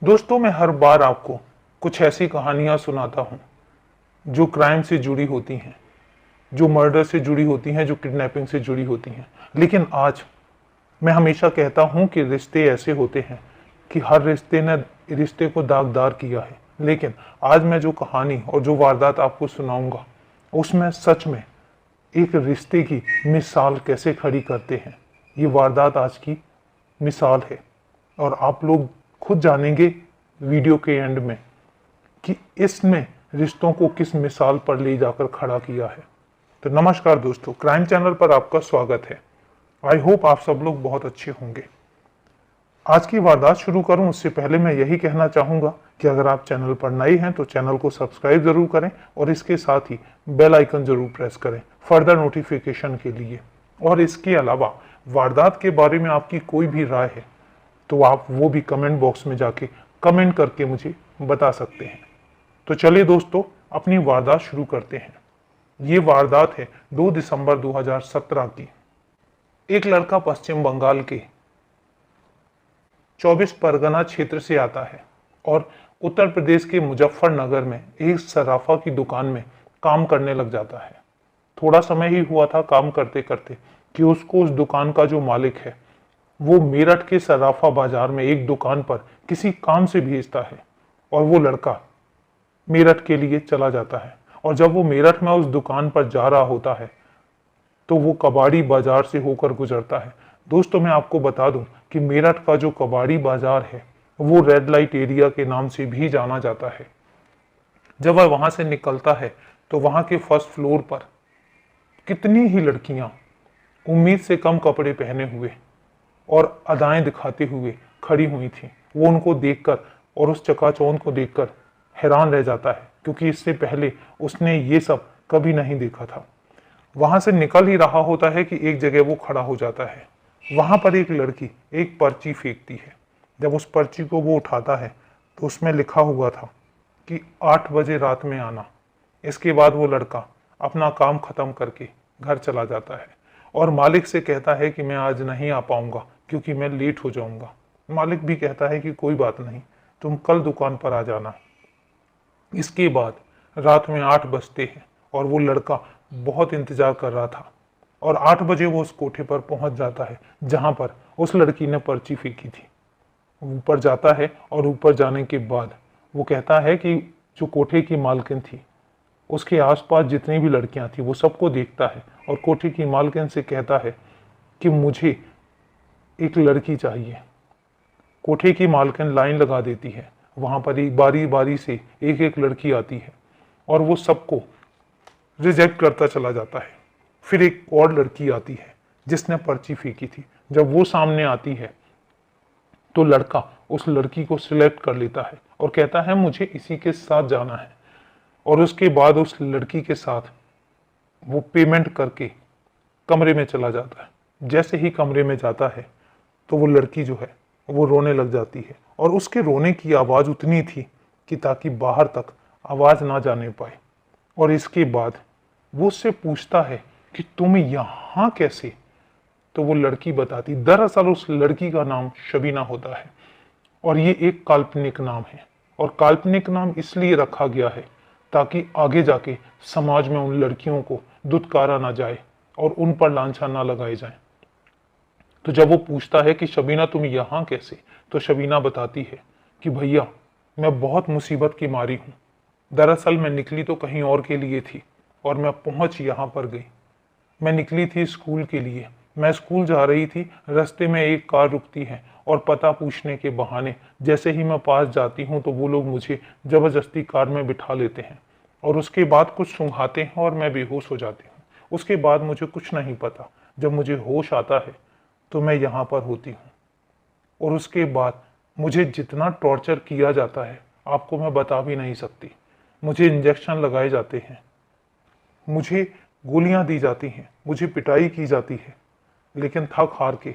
दोस्तों, मैं हर बार आपको कुछ ऐसी कहानियां सुनाता हूं जो क्राइम से जुड़ी होती हैं, जो मर्डर से जुड़ी होती हैं, जो किडनैपिंग से जुड़ी होती हैं। लेकिन आज मैं हमेशा कहता हूं कि रिश्ते ऐसे होते हैं कि हर रिश्ते ने रिश्ते को दागदार किया है। लेकिन आज मैं जो कहानी और जो वारदात आपको सुनाऊंगा उसमें सच में एक रिश्ते की मिसाल कैसे खड़ी करते हैं। ये वारदात आज की मिसाल है और आप लोग खुद जानेंगे वीडियो के एंड में कि इसमें रिश्तों को किस मिसाल पर ले जाकर खड़ा किया है। तो नमस्कार दोस्तों, क्राइम चैनल पर आपका स्वागत है। आई होप आप सब लोग बहुत अच्छे होंगे। आज की वारदात शुरू करूं उससे पहले मैं यही कहना चाहूंगा कि अगर आप चैनल पर नए हैं तो चैनल को सब्सक्राइब जरूर करें और इसके साथ ही बेल आइकन जरूर प्रेस करें फर्दर नोटिफिकेशन के लिए। और इसके अलावा वारदात के बारे में आपकी कोई भी राय है तो आप वो भी कमेंट बॉक्स में जाके कमेंट करके मुझे बता सकते हैं। तो चलिए दोस्तों, अपनी वारदात शुरू करते हैं। ये वारदात है 2 दिसंबर 2017 की। एक लड़का पश्चिम बंगाल के 24 परगना क्षेत्र से आता है और उत्तर प्रदेश के मुजफ्फरनगर में एक सराफा की दुकान में काम करने लग जाता है। थोड़ा समय ही हुआ था काम करते करते कि उसको उस दुकान का जो मालिक है वो मेरठ के सराफा बाजार में एक दुकान पर किसी काम से भेजता है और वो लड़का मेरठ के लिए चला जाता है। और जब वो मेरठ में उस दुकान पर जा रहा होता है तो वो कबाड़ी बाजार से होकर गुजरता है। दोस्तों, मैं आपको बता दूं कि मेरठ का जो कबाड़ी बाजार है वो रेड लाइट एरिया के नाम से भी जाना जाता है। जब वह वहां से निकलता है तो वहां के फर्स्ट फ्लोर पर कितनी ही लड़कियां उम्मीद से कम कपड़े पहने हुए और अदाएं दिखाते हुए खड़ी हुई थी। वो उनको देखकर और उस चकाचौंध को देखकर हैरान रह जाता है, क्योंकि इससे पहले उसने ये सब कभी नहीं देखा था। वहां से निकल ही रहा होता है कि एक जगह वो खड़ा हो जाता है। वहां पर एक लड़की एक पर्ची फेंकती है। जब उस पर्ची को वो उठाता है तो उसमें लिखा हुआ था कि 8 बजे रात में आना। इसके बाद वो लड़का अपना काम खत्म करके घर चला जाता है और मालिक से कहता है कि मैं आज नहीं आ पाऊंगा क्योंकि मैं लेट हो जाऊंगा। मालिक भी कहता है कि कोई बात नहीं, तुम कल दुकान पर आ जाना। इसके बाद रात में 8 बजते हैं और वो लड़का बहुत इंतजार कर रहा था और 8 बजे वो उस कोठे पर पहुंच जाता है जहां पर उस लड़की ने पर्ची फेंकी थी। ऊपर जाता है और ऊपर जाने के बाद वो कहता है कि जो कोठे की मालकिन थी उसके आसपास जितनी भी लड़कियां थी वो सबको देखता है और कोठे की मालकिन से कहता है कि मुझे एक लड़की चाहिए। कोठे की मालकिन लाइन लगा देती है। वहां पर एक बारी बारी से एक एक लड़की आती है और वो सबको रिजेक्ट करता चला जाता है। फिर एक और लड़की आती है जिसने पर्ची फेंकी थी। जब वो सामने आती है तो लड़का उस लड़की को सिलेक्ट कर लेता है और कहता है मुझे इसी के साथ जाना है। और उसके बाद उस लड़की के साथ वो पेमेंट करके कमरे में चला जाता है। जैसे ही कमरे में जाता है तो वो लड़की जो है वो रोने लग जाती है और उसके रोने की आवाज़ उतनी थी कि ताकि बाहर तक आवाज़ ना जाने पाए। और इसके बाद वो उससे पूछता है कि तुम यहाँ कैसे। तो वो लड़की बताती, दरअसल उस लड़की का नाम शबीना होता है और ये एक काल्पनिक नाम है। और काल्पनिक नाम इसलिए रखा गया है ताकि आगे जाके समाज में उन लड़कियों को दुत्कारा ना जाए और उन पर लांछा ना लगाए जाए। तो जब वो पूछता है कि शबीना तुम यहाँ कैसे, तो शबीना बताती है कि भैया मैं बहुत मुसीबत की मारी हूँ। दरअसल मैं निकली तो कहीं और के लिए थी और मैं पहुंच यहाँ पर गई। मैं निकली थी स्कूल के लिए। मैं स्कूल जा रही थी, रास्ते में एक कार रुकती है और पता पूछने के बहाने जैसे ही मैं पास जाती हूँ तो वो लोग मुझे जबरदस्ती कार में बिठा लेते हैं और उसके बाद कुछ सूंघाते हैं और मैं बेहोश हो जाती हूँ। उसके बाद मुझे कुछ नहीं पता। जब मुझे होश आता है तो मैं यहाँ पर होती हूँ और उसके बाद मुझे जितना टॉर्चर किया जाता है आपको मैं बता भी नहीं सकती। मुझे इंजेक्शन लगाए जाते हैं, मुझे गोलियां दी जाती हैं, मुझे पिटाई की जाती है। लेकिन थक हार के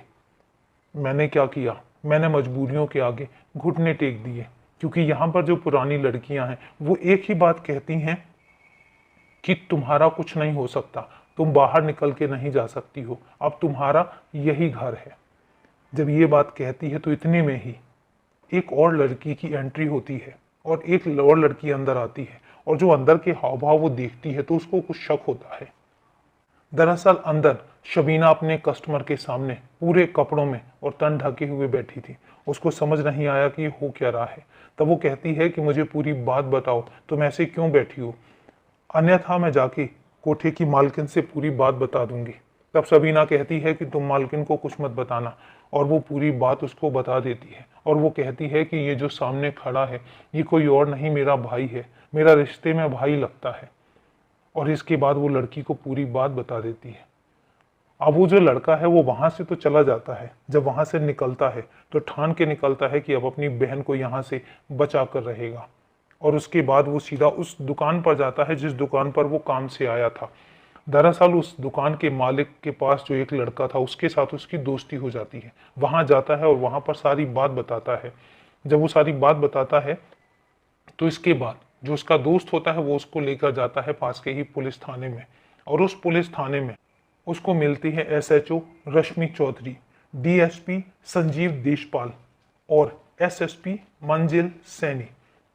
मैंने क्या किया, मैंने मजबूरियों के आगे घुटने टेक दिए। क्योंकि यहाँ पर जो पुरानी लड़कियां हैं वो एक ही बात कहती हैं कि तुम्हारा कुछ नहीं हो सकता, तुम बाहर निकल के नहीं जा सकती हो, अब तुम्हारा यही घर है। जब ये बात कहती है तो इतने में ही एक और लड़की की एंट्री होती है और एक और लड़की अंदर आती है, और जो अंदर के हाव भाव वो देखती है तो उसको कुछ शक होता है। दरअसल अंदर शबीना अपने कस्टमर के सामने पूरे कपड़ों में और तन ढके हुए बैठी थी। उसको समझ नहीं आया कि हो क्या रहा है। तब वो कहती है कि मुझे पूरी बात बताओ, तुम ऐसे क्यों बैठी हो, अन्यथा मैं जाके कोठे की मालकिन से पूरी बात बता दूंगी। तब सबीना कहती है कि तुम मालकिन को कुछ मत बताना, और वो पूरी बात उसको बता देती है। और वो कहती है कि ये जो सामने खड़ा है ये कोई और नहीं, मेरा भाई है, मेरा रिश्ते में भाई लगता है। और इसके बाद वो लड़की को पूरी बात बता देती है। अब वो जो लड़का है वो वहां से तो चला जाता है। जब वहां से निकलता है तो ठान के निकलता है कि अब अपनी बहन को यहाँ से बचा कर रहेगा। और उसके बाद वो सीधा उस दुकान पर जाता है जिस दुकान पर वो काम से आया था। दरअसल उस दुकान के मालिक के पास जो एक लड़का था उसके साथ उसकी दोस्ती हो जाती है। वहां जाता है और वहां पर सारी बात बताता है। जब वो सारी बात बताता है तो इसके बाद जो उसका दोस्त होता है वो उसको लेकर जाता है पास के ही पुलिस थाने में। और उस पुलिस थाने में उसको मिलती है एसएचओ रश्मि चौधरी, डीएसपी संजीव देशपाल और एसएसपी मंजिल सैनी।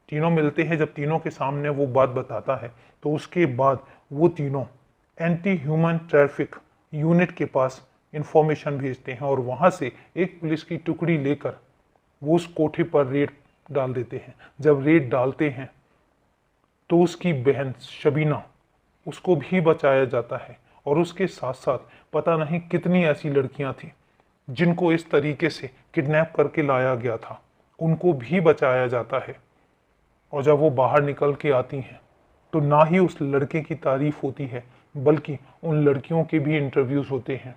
तीनों मिलते हैं। जब तीनों के सामने वो बात बताता है तो उसके बाद वो तीनों एंटी ह्यूमन ट्रैफिक यूनिट के पास इंफॉर्मेशन भेजते हैं, और वहां से एक पुलिस की टुकड़ी लेकर वो उस कोठे पर रेड डाल देते हैं। जब रेड डालते हैं तो उसकी बहन शबीना, उसको भी बचाया जाता है। और उसके साथ साथ पता नहीं कितनी ऐसी लड़कियां थी जिनको इस तरीके से किडनैप करके लाया गया था, उनको भी बचाया जाता है। और जब वो बाहर निकल के आती हैं तो ना ही उस लड़के की तारीफ होती है बल्कि उन लड़कियों के भी इंटरव्यूज होते हैं।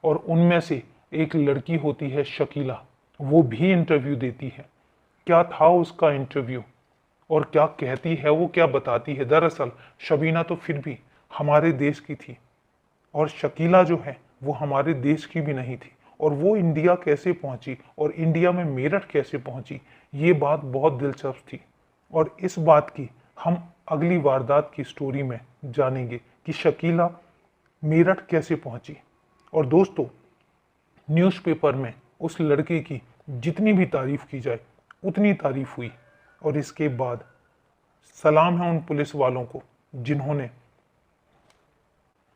और उनमें से एक लड़की होती है शकीला, वो भी इंटरव्यू देती है। क्या था उसका इंटरव्यू और क्या कहती है, वो क्या बताती है। दरअसल शबीना तो फिर भी हमारे देश की थी और शकीला जो है वो हमारे देश की भी नहीं थी। और वो इंडिया कैसे पहुंची और इंडिया में मेरठ कैसे पहुंची, ये बात बहुत दिलचस्प थी। और इस बात की हम अगली वारदात की स्टोरी में जानेंगे कि शकीला मेरठ कैसे पहुंची। और दोस्तों, न्यूज़पेपर में उस लड़के की जितनी भी तारीफ की जाए उतनी तारीफ हुई। और इसके बाद सलाम है उन पुलिस वालों को जिन्होंने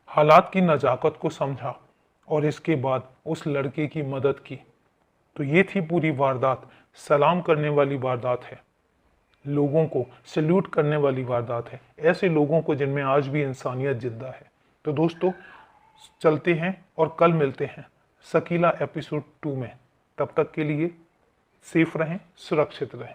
हालात की नजाकत को समझा और इसके बाद उस लड़के की मदद की। तो ये थी पूरी वारदात। सलाम करने वाली वारदात है, लोगों को सल्यूट करने वाली वारदात है, ऐसे लोगों को जिनमें आज भी इंसानियत जिंदा है। तो दोस्तों, चलते हैं और कल मिलते हैं शकीला एपिसोड 2 में। तब तक के लिए सेफ रहें, सुरक्षित रहें।